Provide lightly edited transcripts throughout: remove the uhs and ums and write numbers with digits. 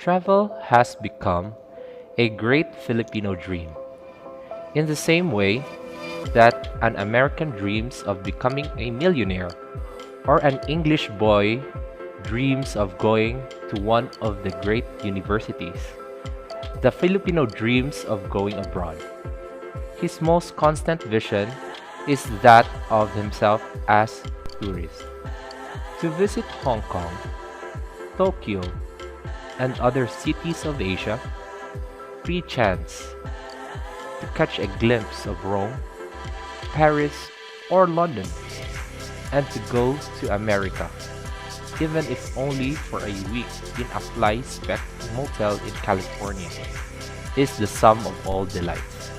Travel has become a great Filipino dream. In the same way that an American dreams of becoming a millionaire or an English boy dreams of going to one of the great universities, the Filipino dreams of going abroad. His most constant vision is that of himself as a tourist. To visit Hong Kong, Tokyo, and other cities of Asia, pre-chance to catch a glimpse of Rome, Paris, or London, and to go to America, even if only for a week in a fly-spec motel in California, is the sum of all delights.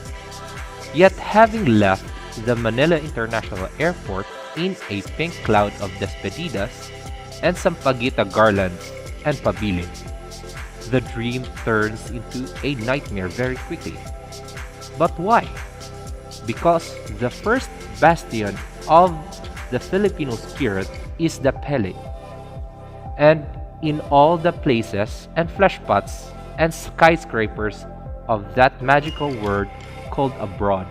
Yet having left the Manila International Airport in a pink cloud of despedidas and sampaguita garlands and pabilis, the dream turns into a nightmare very quickly. But why? Because the first bastion of the Filipino spirit is the Pele. And in all the places and fleshpots and skyscrapers of that magical word called abroad,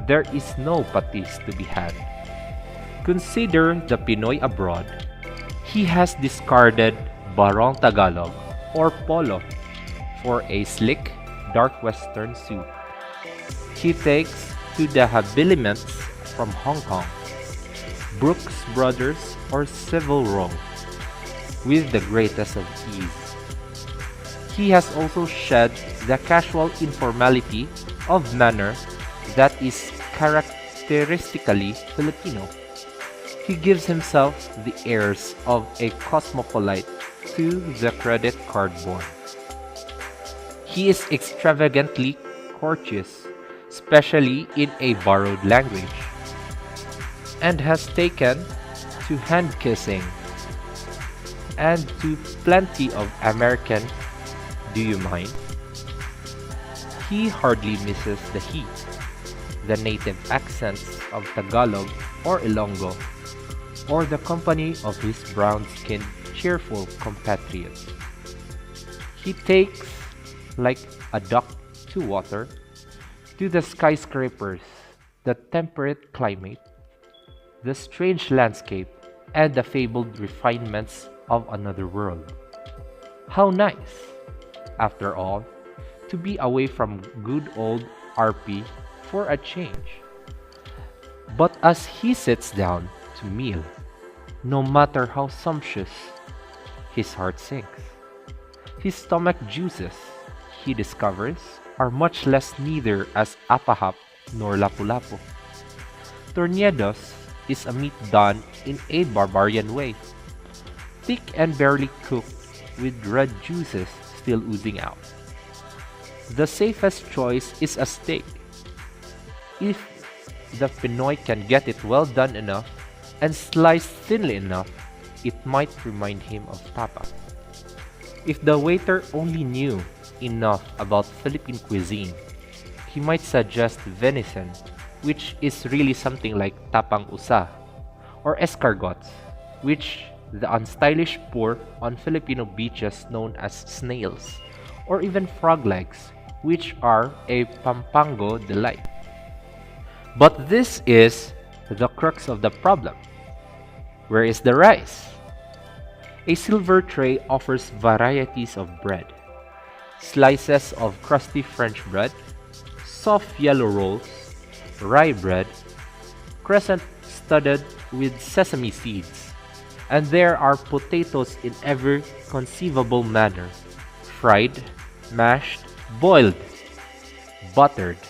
there is no Patis to be had. Consider the Pinoy abroad. He has discarded Barong Tagalog or Polo for a slick, dark western suit. He takes to the habiliments from Hong Kong, Brooks Brothers or Civil Row, with the greatest of ease. He has also shed the casual informality of manner that is characteristically Filipino. He gives himself the airs of a cosmopolite to the credit card born. He is extravagantly courteous, especially in a borrowed language, and has taken to hand kissing and to plenty of American "do you mind?" He hardly misses the heat, the native accents of Tagalog or Ilonggo, or the company of his brown-skinned, cheerful compatriots. He takes, like a duck to water, to the skyscrapers, the temperate climate, the strange landscape, and the fabled refinements of another world. How nice, after all, to be away from good old RP for a change. But as he sits down to meal, no matter how sumptuous, his heart sinks. His stomach juices, he discovers, are much less neither as apahap nor lapu-lapu. Torneados is a meat done in a barbarian way, thick and barely cooked with red juices still oozing out. The safest choice is a steak. If the Pinoy can get it well done enough and sliced thinly enough, it might remind him of tapa. If the waiter only knew enough about Philippine cuisine, he might suggest venison, which is really something like tapang usa, or escargots, which the unstylish poor on Filipino beaches known as snails, or even frog legs, which are a Pampango delight. But this is the crux of the problem. Where is the rice? A silver tray offers varieties of bread, slices of crusty French bread, soft yellow rolls, rye bread, crescent studded with sesame seeds, and there are potatoes in every conceivable manner, fried, mashed, boiled, buttered,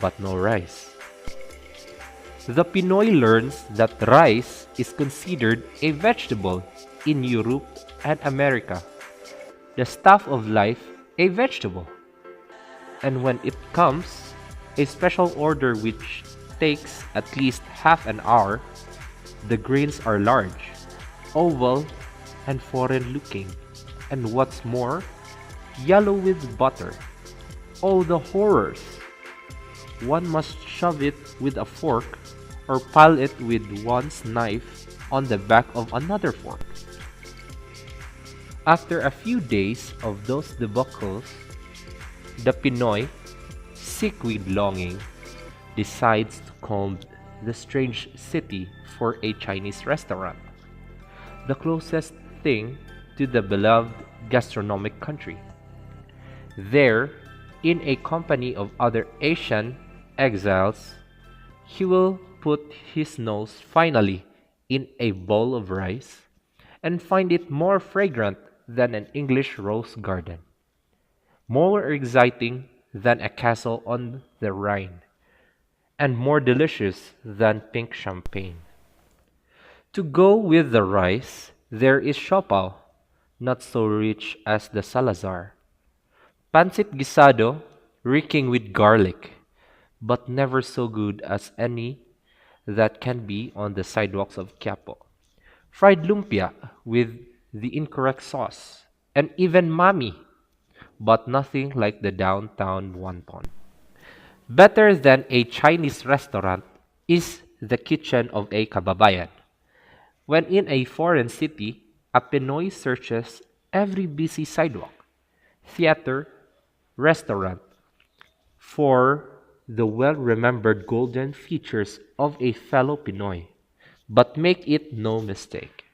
but no rice. The Pinoy learns that rice is considered a vegetable in Europe and America, the staff of life a vegetable. And when it comes, a special order which takes at least half an hour, the grains are large, oval, and foreign looking, and what's more, yellow with butter. Oh, the horrors! One must shove it with a fork or pile it with one's knife on the back of another fork. After a few days of those debacles, the Pinoy, sick with longing, decides to comb the strange city for a Chinese restaurant, the closest thing to the beloved gastronomic country. There, in a company of other Asian exiles, he will put his nose finally in a bowl of rice and find it more fragrant than an English rose garden, more exciting than a castle on the Rhine, and more delicious than pink champagne. To go with the rice, there is shopao, not so rich as the Salazar, pancit guisado, reeking with garlic, but never so good as any that can be on the sidewalks of Quiapo. Fried lumpia with the incorrect sauce, and even mami, but nothing like the downtown wonton. Better than a Chinese restaurant is the kitchen of a kababayan. When in a foreign city, a Pinoy searches every busy sidewalk, theater, restaurant for the well remembered golden features of a fellow Pinoy. But make it no mistake,